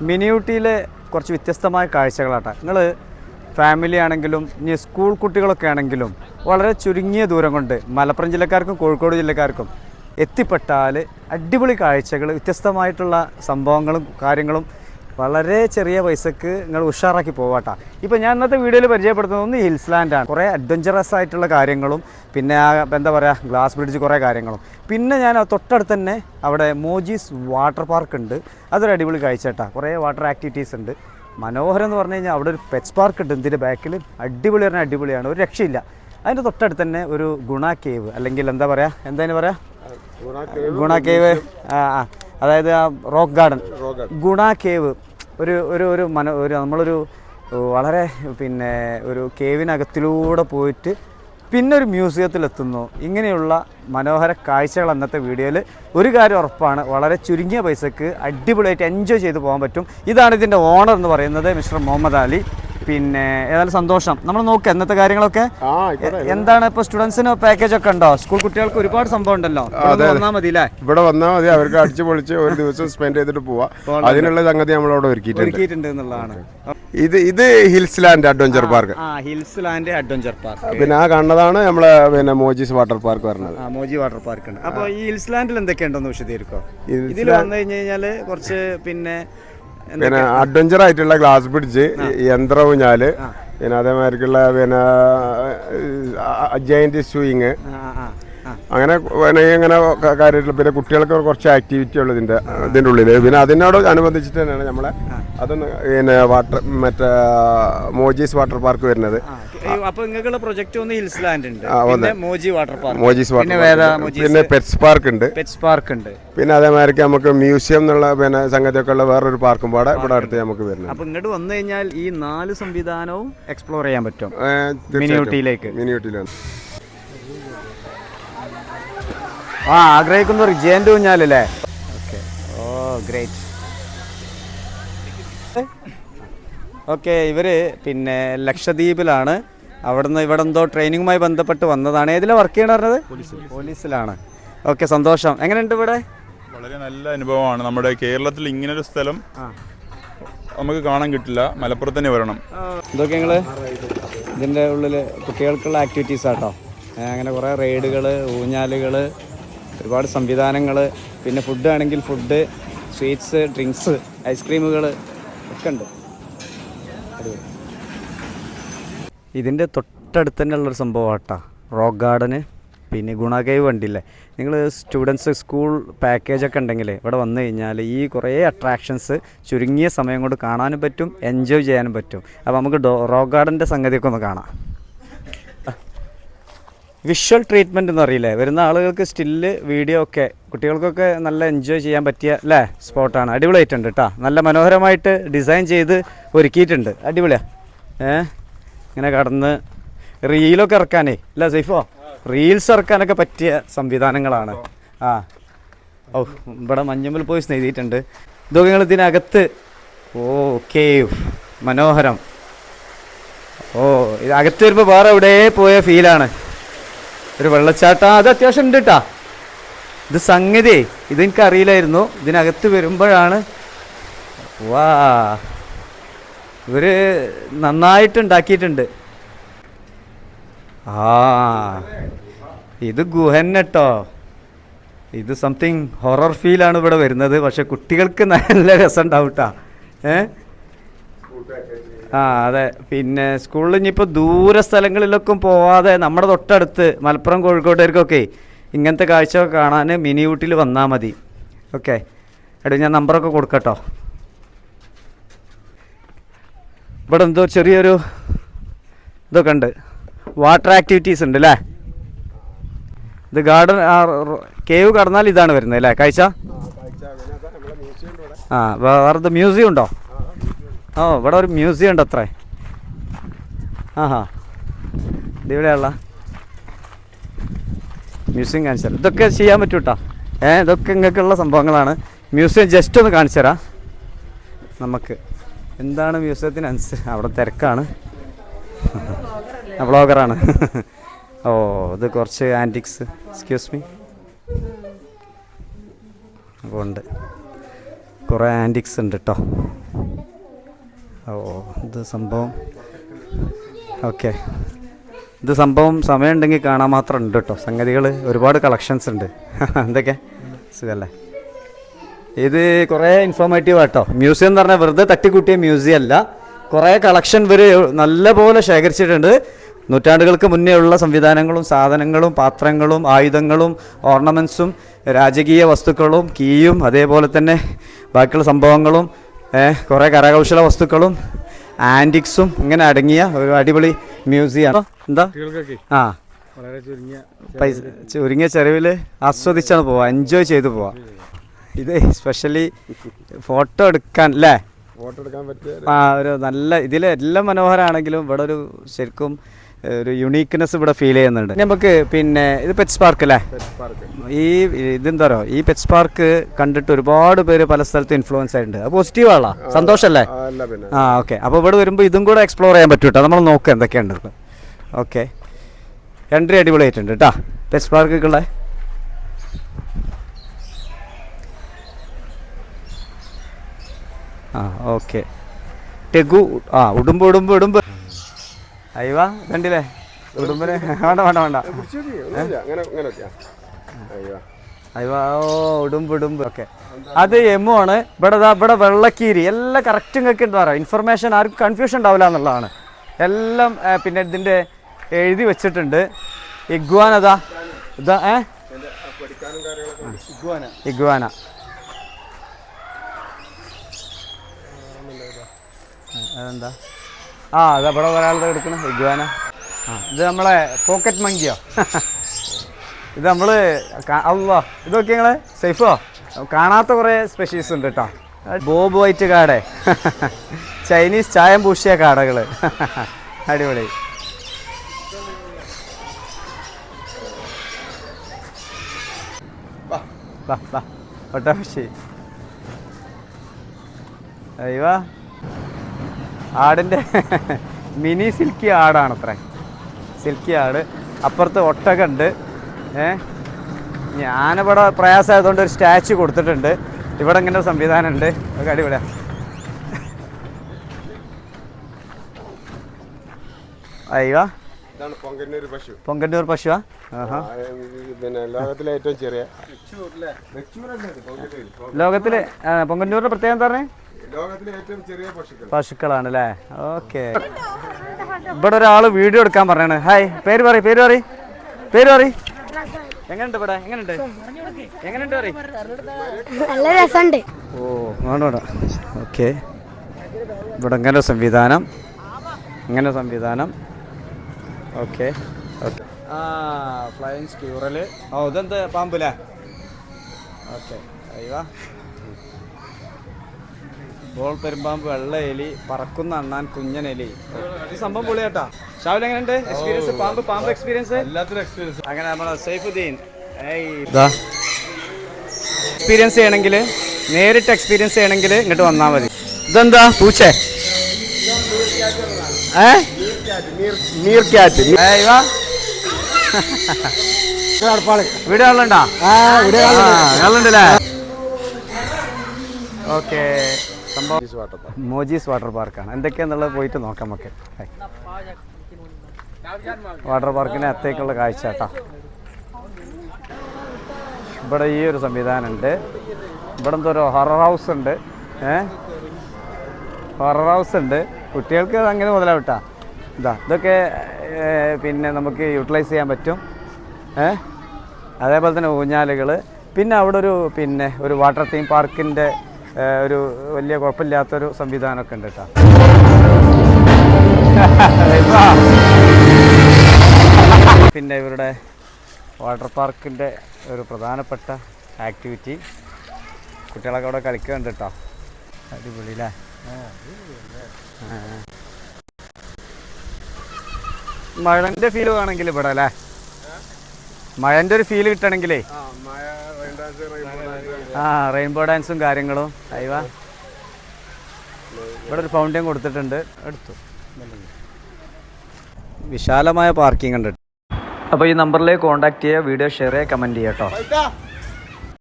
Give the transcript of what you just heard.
Mini ഊട്ടിയിലെ കുറച്ച് വ്യത്യസ്തമായ കാഴ്ചകളാട്ടോ. നിങ്ങൾ ഫാമിലി ആണെങ്കിലും ഇനി സ്കൂൾ കുട്ടികളൊക്കെ ആണെങ്കിലും വളരെ ചുരുങ്ങിയ ദൂരം കൊണ്ട് മലപ്പുറം ജില്ലക്കാർക്കും കോഴിക്കോട് ജില്ലക്കാർക്കും എത്തിപ്പെട്ടാൽ അടിപൊളി കാഴ്ചകൾ, വ്യത്യസ്തമായിട്ടുള്ള സംഭവങ്ങളും കാര്യങ്ങളും വളരെ ചെറിയ പൈസക്ക് നിങ്ങൾ ഉഷാറാക്കി പോവാട്ടാ. ഇപ്പോൾ ഞാൻ ഇന്നത്തെ വീഡിയോയിൽ പരിചയപ്പെടുത്തുന്നത് ഒന്ന് ഹിൽസ് ലാൻഡാണ്. കുറേ അഡ്വഞ്ചറസ് ആയിട്ടുള്ള കാര്യങ്ങളും പിന്നെ എന്താ പറയുക ഗ്ലാസ് ബ്രിഡ്ജ് കുറേ കാര്യങ്ങളും. പിന്നെ ഞാൻ തൊട്ടടുത്ത് തന്നെ അവിടെ മോജീസ് വാട്ടർ പാർക്ക് ഉണ്ട്. അതൊരു അടിപൊളി കാഴ്ചട്ടാ. കുറേ വാട്ടർ ആക്ടിവിറ്റീസ് ഉണ്ട്. മനോഹരം എന്ന് പറഞ്ഞു കഴിഞ്ഞാൽ അവിടെ ഒരു പെറ്റ്സ് പാർക്ക് ഉണ്ട്. ഇതിൻ്റെ ബാക്കിൽ അടിപൊളി പറഞ്ഞാൽ അടിപൊളിയാണ്, ഒരു രക്ഷയില്ല. അതിൻ്റെ തൊട്ടടുത്ത് തന്നെ ഒരു ഗുണ കേവ്, അല്ലെങ്കിൽ എന്താ പറയുക എന്തായാലും പറയാ ഗുണ കേവ്, അതായത് ആ റോക്ക് ഗാർഡൻ ഗുണ കേവ്. ഒരു നമ്മളൊരു വളരെ പിന്നെ ഒരു കേവിനകത്തിലൂടെ പോയിട്ട് പിന്നെ ഒരു മ്യൂസിയത്തിലെത്തുന്നു. ഇങ്ങനെയുള്ള മനോഹര കാഴ്ചകൾ അന്നത്തെ വീഡിയോയിൽ ഒരു കാര്യം ഉറപ്പാണ്, വളരെ ചുരുങ്ങിയ പൈസക്ക് അടിപൊളിയായിട്ട് എൻജോയ് ചെയ്ത് പോകാൻ പറ്റും. ഇതാണ് ഇതിൻ്റെ ഓണർ എന്ന് പറയുന്നത്, മിസ്റ്റർ മുഹമ്മദ് അലി. പിന്നെ ഏതായാലും സന്തോഷം. നമ്മൾ നോക്കുക എന്നത്തെ കാര്യങ്ങളൊക്കെ എന്താണ്. ഇപ്പോൾ സ്റ്റുഡൻസിന് പാക്കേജ് ഒക്കെ ഉണ്ടോ? സ്കൂൾ കുട്ടികൾക്ക് ഒരുപാട് സംഭവം ഉണ്ടല്ലോ. വന്നാൽ മതി അല്ലേ? ഇവിടെ വന്നാൽ മതി, അവർക്ക് അടിച്ചു പൊളിച്ച് ഒരു ദിവസം സ്പെൻഡ് ചെയ്തിട്ട് പോവാം. അതിനുള്ള സംഗതി നമ്മളവിടെ ഒരുക്കിയിട്ടുണ്ട് എന്നുള്ളതാണ്. ഇത് hills land adventure park. Hills land adventure park. പിന്നെ ആ കാണുന്നതാണ് നമ്മളെ പിന്നെ മോജീസ് വാട്ടർ പാർക്ക് പറഞ്ഞത്. മോജി വാട്ടർ പാർക്ക് ഉണ്ട്. അപ്പോൾ ഈ ഹിൽസ് ലാൻഡിൽ എന്തൊക്കെയുണ്ടെന്ന് വിശദീകരിക്കോ? ഇതിൽ വന്നു കഴിഞ്ഞ് കഴിഞ്ഞാൽ കുറച്ച് പിന്നെ അഡ്വഞ്ചർ ആയിട്ടുള്ള ഗ്ലാസ് ബ്രിഡ്ജ്, യന്ത്രഊഞ്ഞാല്, പിന്നെ അതേമാതിരിക്കുള്ള പിന്നെ ജയന്റ് സ്വിങ്, അങ്ങനെ ഇങ്ങനെ കാര്യമായിട്ടുള്ള പിന്നെ കുട്ടികൾക്ക് കുറച്ച് ആക്ടിവിറ്റി ഉള്ളത് ഇതിൻ്റെ ഉള്ളിൽ. പിന്നെ അതിനോട് അനുബന്ധിച്ചിട്ട് തന്നെയാണ് നമ്മളെ അതൊന്ന് പിന്നെ മറ്റേ മോജീസ് വാട്ടർ പാർക്ക് വരുന്നത്. പ്രൊജക്ട് ഒന്ന് ഹിൽസ് ലാൻഡ് ഉണ്ട്, മോജീസ് വാട്ടർ പാർക്ക്, പിന്നെ പെറ്റ്സ് പാർക്ക് ഉണ്ട്. പിന്നെ അതേമാതിരി നമുക്ക് മ്യൂസിയം എന്നുള്ള പിന്നെ സംഗതിയൊക്കെ ഉള്ള വേറൊരു പാർക്കും പാടെ ഇവിടെ അടുത്ത് നമുക്ക് വരുന്നത്. അപ്പൊ ഇങ്ങോട്ട് വന്നു കഴിഞ്ഞാൽ ഈ 4 സംവിധാനവും എക്സ്പ്ലോർ ചെയ്യാൻ പറ്റും മിനി ഊട്ടിയിലേക്ക്. ആഗ്രഹിക്കുന്ന ജയന്റ് ഊഞ്ഞാലല്ലേ? ഓക്കെ, ഓ ഗ്രേറ്റ്. ഓക്കെ, ഇവര് പിന്നെ ലക്ഷദ്വീപിലാണ്. അവിടുന്ന് ഇവിടെ എന്തോ ട്രെയിനിങ്ങുമായി ബന്ധപ്പെട്ട് വന്നതാണ്. ഏതിലാണ് വർക്ക് ചെയ്യണ പറഞ്ഞത്? പോലീസിലാണ്. ഓക്കെ, സന്തോഷം. എങ്ങനെയുണ്ട് ഇവിടെ? വളരെ നല്ല അനുഭവമാണ്. നമ്മുടെ കേരളത്തിൽ ഇങ്ങനൊരു സ്ഥലം നമുക്ക് കാണാൻ കിട്ടില്ല. മലപ്പുറത്ത് തന്നെ വരണം. ഇതൊക്കെ ഞങ്ങൾ ഇതിൻ്റെ ഉള്ളിൽ കുട്ടികൾക്കുള്ള ആക്ടിവിറ്റീസ് ആട്ടോ. അങ്ങനെ കുറേ റൈഡുകൾ, ഊഞ്ഞാലുകൾ, ഒരുപാട് സംവിധാനങ്ങൾ. പിന്നെ ഫുഡ് ആണെങ്കിൽ ഫുഡ്, സ്വീറ്റ്സ്, ഡ്രിങ്ക്സ്, ഐസ്ക്രീമുകൾ ഒക്കെ ഉണ്ട്. ഇതിൻ്റെ തൊട്ടടുത്ത് തന്നെ ഉള്ളൊരു സംഭവം ആട്ടാ റോക്ക് ഗാർഡന്. പിന്നെ ഗുണ കേവ് കണ്ടില്ലേ നിങ്ങൾ? സ്റ്റുഡൻസ് സ്കൂൾ പാക്കേജൊക്കെ ഉണ്ടെങ്കിൽ ഇവിടെ വന്നു കഴിഞ്ഞാൽ ഈ കുറേ അട്രാക്ഷൻസ് ചുരുങ്ങിയ സമയം കൊണ്ട് കാണാനും പറ്റും, എൻജോയ് ചെയ്യാനും പറ്റും. അപ്പോൾ നമുക്ക് റോക്ക് ഗാർഡൻ്റെ സംഗതിയൊക്കെ ഒന്ന് കാണാം. വിഷ്വൽ ട്രീറ്റ്മെൻറ്റ് എന്ന് അറിയില്ലേ, വരുന്ന ആളുകൾക്ക് സ്റ്റില്ല്, വീഡിയോ ഒക്കെ കുട്ടികൾക്കൊക്കെ നല്ല എൻജോയ് ചെയ്യാൻ പറ്റിയ അല്ലേ സ്പോട്ടാണ്. അടിപൊളിയായിട്ടുണ്ട് കേട്ടോ. നല്ല മനോഹരമായിട്ട് ഡിസൈൻ ചെയ്ത് ഒരുക്കിയിട്ടുണ്ട്. അടിപൊളിയാണ്. ഇങ്ങനെ കടന്ന് റീലൊക്കെ ഇറക്കാനേ അല്ല സൈഫോ, റീൽസ് ഇറക്കാനൊക്കെ പറ്റിയ സംവിധാനങ്ങളാണ്. ഓ, ഇവിടെ മഞ്ഞമ്മൽ പോയി എഴുതിയിട്ടുണ്ട്. ഇതൊക്കെ നിങ്ങൾ ഇതിനകത്ത്. ഓ, കേവ് മനോഹരം. ഓ, ഇത് അകത്ത് വരുമ്പോൾ വേറെ എവിടെ പോയ ഫീലാണ്. ഒരു വെള്ളച്ചാട്ടം അത് അത്യാവശ്യം ഉണ്ട് കേട്ടാ. ഇത് സംഗതി ഇതെനിക്ക് അറിയില്ലായിരുന്നു. ഇതിനകത്ത് വരുമ്പോഴാണ് വാ, ഇവര് നന്നായിട്ട് ഉണ്ടാക്കിയിട്ടുണ്ട്. ഇത് ഗുഹന്നട്ടോ. ഇത് സംതിങ് ഹൊറർ ഫീലാണ് ഇവിടെ വരുന്നത്. പക്ഷെ കുട്ടികൾക്ക് നല്ല രസം ഉണ്ടാവും കേട്ടാ. അതെ. പിന്നെ സ്കൂളിൽ ഇനിയിപ്പോൾ ദൂര സ്ഥലങ്ങളിലൊക്കെ പോവാതെ നമ്മുടെ തൊട്ടടുത്ത് മലപ്പുറം കോഴിക്കോട്ടേർക്കൊക്കെ ഇങ്ങനത്തെ കാഴ്ചയൊക്കെ കാണാൻ മിനി ഊട്ടിയിൽ വന്നാൽ മതി. ഓക്കെ, എടോ ഞാൻ നമ്പറൊക്കെ കൊടുക്കട്ടോ. ഇവിടെ എന്തോ ചെറിയൊരു ഇതൊക്കെ ഉണ്ട്, വാട്ടർ ആക്ടിവിറ്റീസ് ഉണ്ട് അല്ലേ? ഇത് ഗാർഡൻ കേവ് കടന്നാൽ ഇതാണ് വരുന്നത് അല്ലേ കാഴ്ച? വേറെ മ്യൂസിയം ഉണ്ടോ? ഇവിടെ ഒരു മ്യൂസിയം ഉണ്ട് അത്രേ. ഇവിടെയുള്ള മ്യൂസിയം കാണിച്ചു തരാം. ഇതൊക്കെ ചെയ്യാൻ പറ്റും കേട്ടോ. ഇതൊക്കെ ഇങ്ങനെയൊക്കെയുള്ള സംഭവങ്ങളാണ്. മ്യൂസിയം ജസ്റ്റ് ഒന്ന് കാണിച്ചു തരാം നമുക്ക്. എന്താണ് മ്യൂസിയത്തിന് അവിടെ തിരക്കാണ്. വ്ളോഗറാണ്. ഓ, ഇത് കുറച്ച് ആൻറ്റിക്സ്. Excuse me. അപ്പോൾ ഉണ്ട് കുറേ ആൻറ്റിക്സ് ഉണ്ട് കേട്ടോ. ഓ ഇത് സംഭവം ഓക്കെ. ഇത് സംഭവം സമയമുണ്ടെങ്കിൽ കാണാൻ മാത്രം ഉണ്ട് കേട്ടോ. സംഗതികൾ ഒരുപാട് കളക്ഷൻസ് ഉണ്ട്. എന്തൊക്കെ സുഖമല്ലേ? ഇത് കുറേ ഇൻഫോർമേറ്റീവ് ആട്ടോ. മ്യൂസിയം എന്ന് പറഞ്ഞാൽ വെറുതെ തട്ടിക്കൂട്ടിയ മ്യൂസിയം അല്ല. കുറേ കളക്ഷൻ ഇവർ നല്ല പോലെ ശേഖരിച്ചിട്ടുണ്ട്. നൂറ്റാണ്ടുകൾക്ക് മുന്നേ ഉള്ള സംവിധാനങ്ങളും സാധനങ്ങളും പാത്രങ്ങളും ആയുധങ്ങളും ഓർണമെൻറ്റ്സും രാജകീയ വസ്തുക്കളും കീയും അതേപോലെ തന്നെ ബാക്കിയുള്ള സംഭവങ്ങളും കുറേ കരകൗശല വസ്തുക്കളും ആൻറ്റിക്സും ഇങ്ങനെ അടങ്ങിയ ഒരു അടിപൊളി മ്യൂസിയം. എന്താ ആ വളരെ ചുരുങ്ങിയ ചെലവിൽ ആസ്വദിച്ചാണ് പോവുക, എൻജോയ് ചെയ്ത് പോവാ. ഇത് സ്പെഷ്യലി ഫോട്ടോ എടുക്കാൻ അല്ലേ? ഫോട്ടോ എടുക്കാൻ പറ്റിയ ഒരു നല്ല ഇതിലെല്ലാം മനോഹരമാണെങ്കിലും ഇവിടെ ഒരു ശരിക്കും ഒരു യുണീക്ക്നെസ് ഇവിടെ ഫീൽ ചെയ്യുന്നുണ്ട്. നമുക്ക് പിന്നെ ഇത് പെറ്റ്സ് പാർക്ക് അല്ലേ? ഈ ഇതെന്താ പറയുക, ഈ പെറ്റ്സ് പാർക്ക് കണ്ടിട്ട് ഒരുപാട് പേര് പല സ്ഥലത്തും ഇൻഫ്ലുവൻസ് ആയിട്ടുണ്ട്. അത് പോസിറ്റീവാണോ? സന്തോഷമല്ലേ? ആ ഓക്കെ. അപ്പോൾ ഇവിടെ വരുമ്പോൾ ഇതും കൂടെ എക്സ്പ്ലോർ ചെയ്യാൻ പറ്റും കേട്ടോ. നമ്മൾ നോക്കുക എന്തൊക്കെയുണ്ട്. ഓക്കെ, എൻട്രി അടിപൊളിയായിട്ടുണ്ട് കേട്ടോ പെറ്റ്സ് പാർക്കുള്ള. ആ ഓക്കെ. ടെഗു ഉടുമ്പ് അയ്യവാ കണ്ടില്ലേ ഉടുമ്പിന്? വേണ്ട അയ്യോ ഉടുമ്പ് ഓക്കെ. അത് എമ്മു ആണ്. ഇവിടെ വെള്ളക്കീരി എല്ലാം കറക്റ്റ് നിങ്ങൾക്ക് എന്താ പറയുക ഇൻഫർമേഷൻ ആർക്കും കൺഫ്യൂഷൻ ഉണ്ടാവില്ല എന്നുള്ളതാണ്. എല്ലാം പിന്നെ ഇതിൻ്റെ എഴുതി വെച്ചിട്ടുണ്ട്. ഇഗ്വാന ഇതാ ഇഗ്വാന അതെന്താ? അതാ ഇവിടെ ഒരാളുടെ എടുക്കണം ഇഗ്വാന. ഇത് നമ്മളെ പോക്കറ്റ് മങ്കിയോ? ഇത് നമ്മൾ അല്ലോ ഇത് നോക്കി ഞങ്ങൾ സേഫോ കാണാത്ത കുറേ സ്പെഷീസ് ഉണ്ട് കേട്ടോ. ബോബ് വൈറ്റ് കാട, ചൈനീസ് ചായം പൂശിയ കാടകൾ, അടിപൊളി. ഒട്ടപക്ഷി അയ്യോ ആടിൻ്റെ മിനി സിൽക്കി ആടാണത്രേ. സിൽക്കി ആട്. അപ്പുറത്ത് ഒട്ടകമുണ്ട്. ഞാനിവിടെ പ്രയാസമായതുകൊണ്ട് ഒരു സ്റ്റാച്ചു കൊടുത്തിട്ടുണ്ട്. ഇവിടെ ഇങ്ങനെ ഒരു സംവിധാനം ഉണ്ട്. ഒക്കെ അടിപൊളിയാണ്. അയ്യോ പൊങ്കന്നൂർ പശുവാ? ലോകത്തിലെ ഏറ്റവും ചെറിയ ലോകത്തിലെ പൊങ്കന്നൂരിന്റെ പ്രത്യേകം എന്താ പറഞ്ഞേ? ലോകത്തിലെ ഏറ്റവും ചെറിയ പശുക്കളാണ് അല്ലേ? ഓക്കെ. ഇവിടെ ഒരാള് വീഡിയോ എടുക്കാൻ പറഞ്ഞാണ്. ഹായ്, പേര് പറ. എങ്ങനെയുണ്ട് ഇവിടെ? എങ്ങനെയുണ്ട് പറ. നല്ല രസമുണ്ട്. ഓ വേണ്ട. ഓക്കെ. ഇവിടെ ഇങ്ങനെ സംവിധാനം. ഓക്കെ. Flying squirrel. ഇതെന്താ പാമ്പല്ലേ? ഓക്കെ. അയ്യോ ബോൾ പെരുമ്പാമ്പ്, വെള്ള എലി, പറക്കുന്ന അണ്ണാൻ, കുഞ്ഞൻ എലി. ഈ സംഭവം പൊളിയാട്ടാ. ഷാവിൽ എങ്ങനെയുണ്ട് എക്സ്പീരിയൻസ്? പാമ്പ് എക്സ്പീരിയൻസ് അങ്ങനെ നമ്മളെ സൈഫുദ്ദീൻ എക്സ്പീരിയൻസ് ചെയ്യണമെങ്കിൽ നേരിട്ട് എക്സ്പീരിയൻസ് ചെയ്യണമെങ്കിൽ ഇങ്ങോട്ട് വന്നാൽ മതി. ഇതെന്താ പൂച്ചേ? വീഡിയോ ആളുണ്ടോ? ആളുണ്ടല്ലേ? ഓക്കെ. മോജീസ് വാട്ടർ പാർക്കാണ്. എന്തൊക്കെയാന്നുള്ളത് പോയിട്ട് നോക്കാം നമുക്ക്. വാട്ടർ പാർക്കിന് അകത്തേക്കുള്ള കാഴ്ച കേട്ടോ. ഇവിടെ ഈ ഒരു സംവിധാനം ഉണ്ട്. ഇവിടെ എന്തോ ഒരു ഹൊറർ ഹൗസ് ഉണ്ട്. കുട്ടികൾക്ക് അങ്ങനെ മുതലാവിട്ടാ. ഇതൊക്കെ പിന്നെ നമുക്ക് യൂട്ടിലൈസ് ചെയ്യാൻ പറ്റും. അതേപോലെ തന്നെ ഊഞ്ഞാലുകൾ. പിന്നെ അവിടെ ഒരു വാട്ടർ തീം പാർക്കിൻ്റെ ഒരു വലിയ കുഴപ്പമില്ലാത്തൊരു സംവിധാനമൊക്കെ ഉണ്ട് കേട്ടോ. പിന്നെ ഇവരുടെ വാട്ടർ പാർക്കിൻ്റെ ഒരു പ്രധാനപ്പെട്ട ആക്ടിവിറ്റി കുട്ടികളൊക്കെ അവിടെ കളിക്കുന്നുണ്ട് കേട്ടോ. അടിപൊളി അല്ലേ? മഴൻ്റെ ഫീൽ വേണമെങ്കിൽ ഇവിടെ അല്ലേ? മഴൻ്റെ ഒരു ഫീൽ കിട്ടണമെങ്കിലേ റെയിൻബോ ഡാൻസും കാര്യങ്ങളും. അയ്യോ ഇവിടെ ഒരു ഫൗണ്ടൈൻ കൊടുത്തിട്ടുണ്ട്. എടുത്തു. വിശാലമായ പാർക്കിംഗ് ഉണ്ട്. അപ്പോൾ ഈ നമ്പറിലേക്ക് കോൺടാക്ട് ചെയ്യുക, വീഡിയോ ഷെയർ ചെയ്യുക, കമൻറ്റ് ചെയ്യുക കേട്ടോ.